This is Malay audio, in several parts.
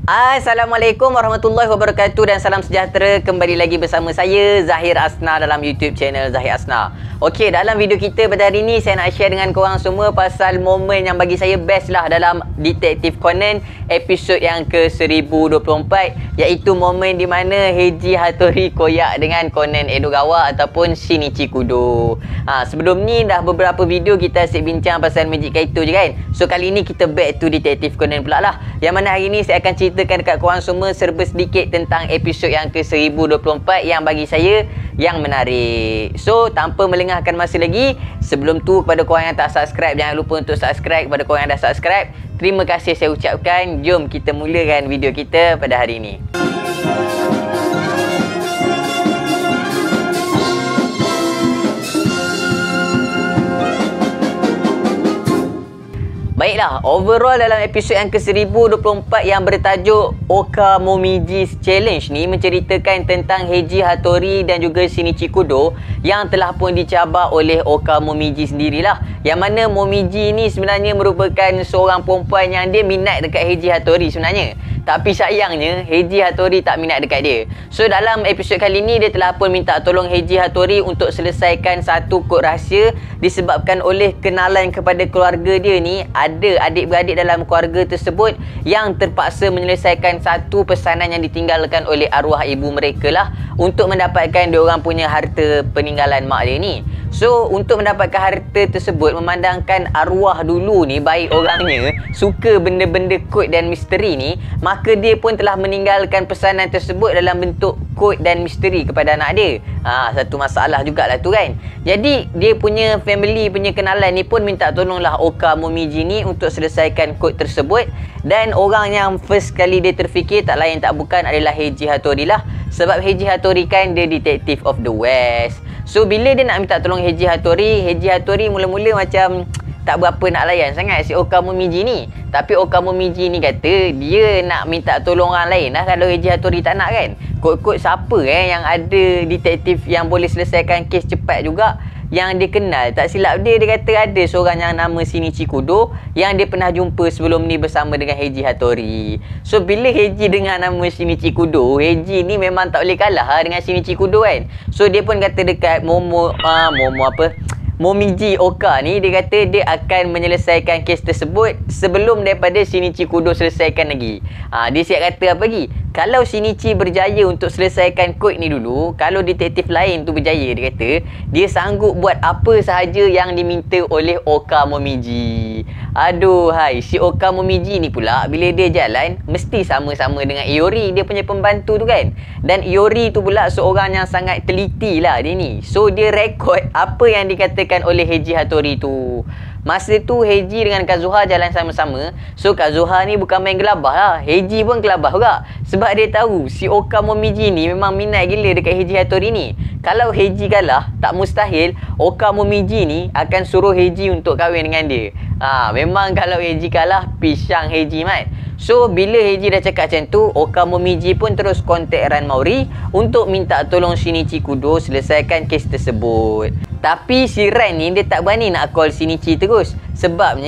Assalamualaikum warahmatullahi wabarakatuh dan salam sejahtera. Kembali lagi bersama saya Zahir Asna dalam YouTube channel Zahir Asna. Okey, dalam video kita pada hari ni saya nak share dengan korang semua pasal momen yang bagi saya best lah dalam Detective Conan episod yang ke-1024, iaitu momen di mana Heiji Hattori koyak dengan Conan Edogawa ataupun Shinichi Kudo. Sebelum ni dah beberapa video kita asyik bincang pasal Magic Kaito je kan. So kali ni kita back to Detective Conan pula lah. Yang mana hari ni saya akan ceritakan dekat korang semua serba sedikit tentang episod yang ke-1024 yang bagi saya yang menarik. So tanpa melengahkan masa lagi, sebelum tu kepada korang yang tak subscribe, jangan lupa untuk subscribe. Kepada korang yang dah subscribe, terima kasih saya ucapkan. Jom kita mulakan video kita pada hari ini. Baiklah, overall dalam episod yang ke-1024 yang bertajuk Oka Momiji's Challenge ni menceritakan tentang Heiji Hattori dan juga Shinichi Kudo yang telah pun dicabar oleh Oka Momiji sendirilah. Yang mana Momiji ni sebenarnya merupakan seorang perempuan yang dia minat dekat Heiji Hattori sebenarnya. Tapi sayangnya Heiji Hattori tak minat dekat dia. So dalam episod kali ni dia telah pun minta tolong Heiji Hattori untuk selesaikan satu kod rahsia disebabkan oleh kenalan kepada keluarga dia ni ada adik-beradik dalam keluarga tersebut yang terpaksa menyelesaikan satu pesanan yang ditinggalkan oleh arwah ibu mereka lah untuk mendapatkan diorang punya harta peninggalan mak dia ni. So untuk mendapatkan harta tersebut, memandangkan arwah dulu ni baik orangnya, suka benda-benda kod dan misteri ni, maka dia pun telah meninggalkan pesanan tersebut dalam bentuk kod dan misteri kepada anak dia. Satu masalah jugalah tu kan. Jadi dia punya family punya kenalan ni pun minta tolonglah Oka Momiji ni untuk selesaikan kod tersebut. Dan orang yang first kali dia terfikir tak lain tak bukan adalah Heiji Hattori lah. Sebab Heiji Hattori kan dia detective of the West. So bila dia nak minta tolong Heiji Hattori mula-mula macam tak berapa nak layan sangat si Oka Momiji ni. Tapi Oka Momiji ni kata dia nak minta tolong orang lain lah kalau Heiji Hattori tak nak kan. Kod-kod siapa yang ada detektif yang boleh selesaikan kes cepat juga yang dia kenal. Tak silap dia kata ada seorang yang nama Shinichi Kudo yang dia pernah jumpa sebelum ni bersama dengan Heiji Hattori. So bila Heiji dengar nama Shinichi Kudo, Heiji ni memang tak boleh kalah dengan Shinichi Kudo kan. So dia pun kata dekat Momiji Oka ni, dia kata dia akan menyelesaikan kes tersebut sebelum daripada Shinichi Kudo selesaikan lagi. Dia siap kata apa lagi? Kalau Shinichi berjaya untuk selesaikan kod ni dulu, kalau detektif lain tu berjaya, dia kata dia sanggup buat apa sahaja yang diminta oleh Oka Momiji. Aduhai, si Oka Momiji ni pula bila dia jalan mesti sama-sama dengan Iori, dia punya pembantu tu kan. Dan Iori tu pula seorang yang sangat teliti lah dia ni. So dia rekod apa yang dikatakan oleh Heiji Hattori tu. Masa tu Heiji dengan Kazuha jalan sama-sama. So Kazuha ni bukan main gelabah lah, Heiji pun gelabah juga. Sebab dia tahu si Oka Momiji ni memang minat gila dekat Heiji Hattori ni. Kalau Heiji kalah, tak mustahil Oka Momiji ni akan suruh Heiji untuk kahwin dengan dia. Memang kalau Heiji kalah, pisang Heiji mat. So bila Heiji dah cakap macam tu, Oka Momiji pun terus kontak Ranmauri untuk minta tolong Shinichi Kudo selesaikan kes tersebut. Tapi si Ran ni dia tak berani nak call Shinichi terus. Sebab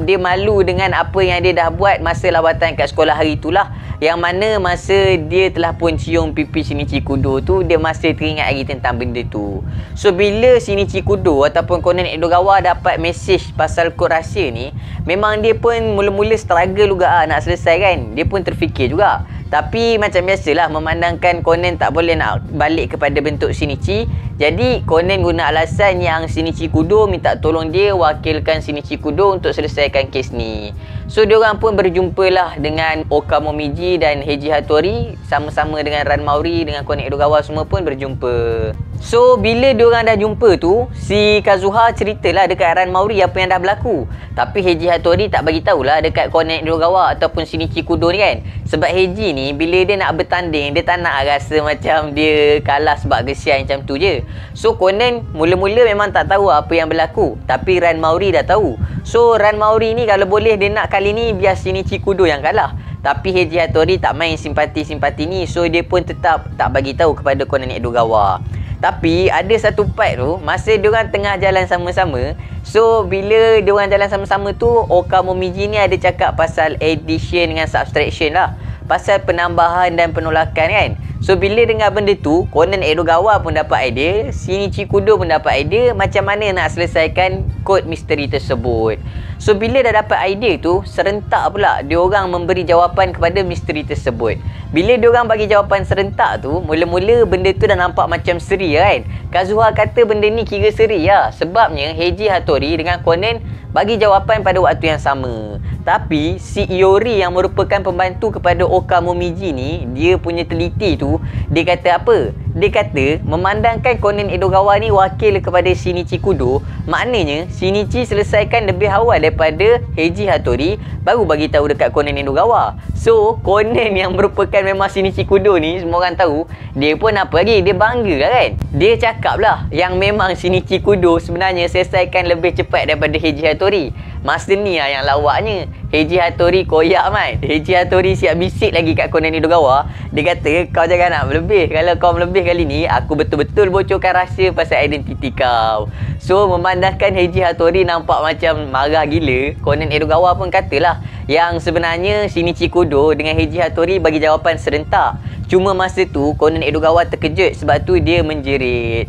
dia malu dengan apa yang dia dah buat masa lawatan kat sekolah hari itulah. Yang mana masa dia telah pun cium pipi Shinichi Kudo tu, dia masih teringat lagi tentang benda tu. So bila Shinichi Kudo ataupun Conan Edogawa dapat mesej pasal kod rahsia ni, memang dia pun mula-mula struggle juga nak selesai kan. Dia pun terfikir juga. Tapi macam biasalah, memandangkan Conan tak boleh nak balik kepada bentuk Shinichi, jadi Conan guna alasan yang Shinichi Kudo minta tolong dia wakilkan Shinichi Kudo untuk selesaikan kes ni. So diorang pun berjumpalah dengan Oka Momiji dan Heiji Hattori, sama-sama dengan Ranmauri dengan Conan Edogawa semua pun berjumpa. So bila diorang dah jumpa tu, si Kazuha ceritalah dekat Ranmauri apa yang dah berlaku. Tapi Heiji Hattori tak bagi tahulah dekat Conan Edogawa ataupun Shinichi Kudo ni kan. Sebab Heiji ni bila dia nak bertanding, dia tak nak rasa macam dia kalah sebab kesian macam tu je. So Conan mula-mula memang tak tahu apa yang berlaku, tapi Ranmauri dah tahu. So Ranmauri ni kalau boleh dia nak kali ni biar Shinichi Kudo yang kalah. Tapi Heiji Hattori tak main simpati-simpati ni, so dia pun tetap tak bagi tahu kepada Conan Edogawa. Tapi ada satu part tu, masa diorang tengah jalan sama-sama, so bila diorang jalan sama-sama tu, Oka Momiji ni ada cakap pasal addition dengan subtraction lah. pasal penambahan dan penolakan kan. So bila dengar benda tu, Conan Edogawa pun dapat idea, Shinichi Kudo pun dapat idea macam mana nak selesaikan kod misteri tersebut. So bila dah dapat idea tu, serentak pula diorang memberi jawapan kepada misteri tersebut. Bila diorang bagi jawapan serentak tu, mula-mula benda tu dah nampak macam seri kan. Kazuha kata benda ni kira seri lah. Sebabnya Heiji Hattori dengan Conan bagi jawapan pada waktu yang sama. Tapi si Iori yang merupakan pembantu kepada Oka Momiji ni, dia punya teliti tu, dia kata apa? Dia kata memandangkan Conan Edogawa ni wakil kepada Shinichi Kudo, maknanya Shinichi selesaikan lebih awal daripada Heiji Hattori baru bagi tahu dekat Conan Edogawa. So Conan yang merupakan memang Shinichi Kudo ni, semua orang tahu, dia pun apa lagi, dia bangga lah kan. Dia cakap lah yang memang Shinichi Kudo sebenarnya selesaikan lebih cepat daripada Heiji Hattori. Masa ni lah yang lawaknya. Heiji Hattori koyak mat. Heiji Hattori siap bisik lagi kat Conan Edogawa. Dia kata kau jangan nak melebih. Kalau kau melebih kali ni, aku betul-betul bocorkan rahsia pasal identiti kau. So memandangkan Heiji Hattori nampak macam marah gila, Conan Edogawa pun katalah yang sebenarnya Shinichi Kudo dengan Heiji Hattori bagi jawapan serentak. Cuma masa tu Conan Edogawa terkejut sebab tu dia menjerit.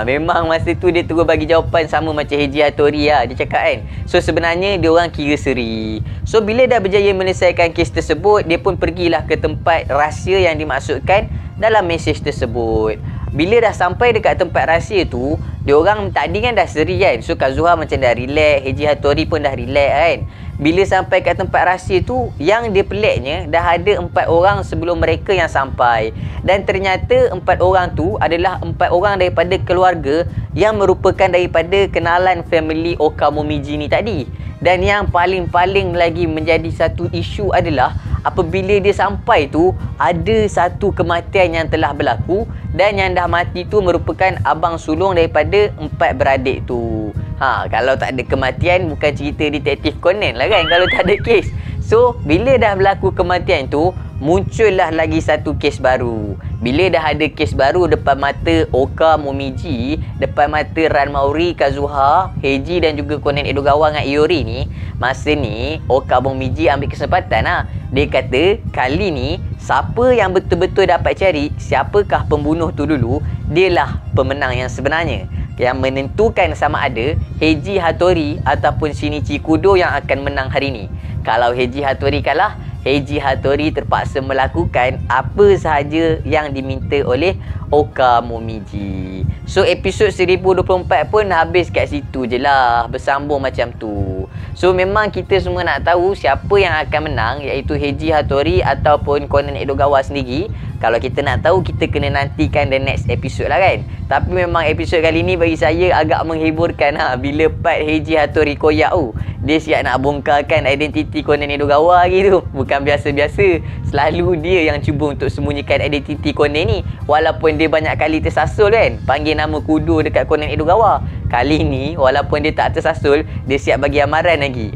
Memang masa tu dia terus bagi jawapan sama macam Heiji Hattori lah, dia cakap kan. So sebenarnya dia orang kira seri. So bila dah berjaya menyelesaikan kes tersebut, dia pun pergilah ke tempat rahsia yang dimaksudkan dalam mesej tersebut. Bila dah sampai dekat tempat rahsia tu, dia orang tadi kan dah seri kan. So Kazuha macam dah relax, Heiji Hattori pun dah relax kan. Bila sampai kat tempat rahsia tu, yang dia peliknya dah ada 4 orang sebelum mereka yang sampai. Dan ternyata 4 orang tu adalah 4 orang daripada keluarga yang merupakan daripada kenalan family Oka Momiji ni tadi. Dan yang paling-paling lagi menjadi satu isu adalah apabila dia sampai tu, ada satu kematian yang telah berlaku dan yang dah mati tu merupakan abang sulung daripada 4 beradik tu. Kalau tak ada kematian, bukan cerita detektif Conan lah kan, kalau tak ada kes. So bila dah berlaku kematian tu, muncullah lagi satu kes baru. Bila dah ada kes baru depan mata Oka Momiji, depan mata Ranmauri, Kazuha, Heiji dan juga Conan Edogawa dengan Iori ni, masa ni Oka Momiji ambil kesempatan lah. Dia kata kali ni siapa yang betul-betul dapat cari siapakah pembunuh tu dulu, dialah pemenang yang sebenarnya, yang menentukan sama ada Heiji Hattori ataupun Shinichi Kudo yang akan menang hari ni. Kalau Heiji Hattori kalah, Heiji Hattori terpaksa melakukan apa sahaja yang diminta oleh Oka Momiji. So episod 1024 pun habis kat situ je lah, bersambung macam tu. So memang kita semua nak tahu siapa yang akan menang, iaitu Heiji Hattori ataupun Conan Edogawa sendiri. Kalau kita nak tahu, kita kena nantikan the next episode lah kan. Tapi memang episod kali ni bagi saya agak menghiburkan bila part Heiji Hattori koyak tu. Dia siap nak bongkarkan identiti Conan Edogawa gitu. Bukan biasa-biasa. Selalu dia yang cuba untuk sembunyikan identiti Conan ni. Walaupun dia banyak kali tersasul kan, panggil nama Kudo dekat Conan Edogawa. Kali ni walaupun dia tak tersasul, dia siap bagi amaran lagi.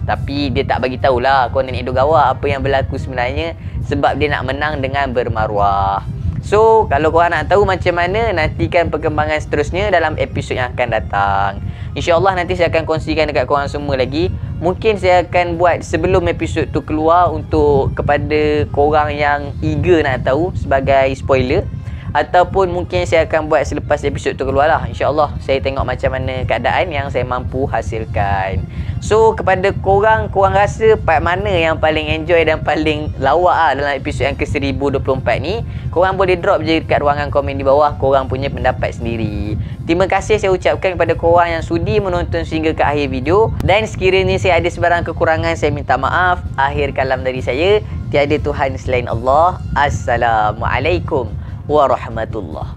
Tapi dia tak bagi tahulah Conan Edogawa apa yang berlaku sebenarnya, sebab dia nak menang dengan bermaruah. So kalau korang nak tahu macam mana, nantikan perkembangan seterusnya dalam episod yang akan datang. InsyaAllah nanti saya akan kongsikan dekat korang semua lagi. Mungkin saya akan buat sebelum episod tu keluar untuk kepada korang yang eager nak tahu sebagai spoiler. Ataupun mungkin saya akan buat selepas episod tu keluar lah. InsyaAllah saya tengok macam mana keadaan yang saya mampu hasilkan. So kepada korang rasa part mana yang paling enjoy dan paling lawak lah dalam episod yang ke 1024 ni? Korang boleh drop je dekat ruangan komen di bawah korang punya pendapat sendiri. Terima kasih saya ucapkan kepada korang yang sudi menonton sehingga ke akhir video. Dan sekiranya saya ada sebarang kekurangan, saya minta maaf. Akhir kalam dari saya, tiada Tuhan selain Allah. Assalamualaikum warahmatullahi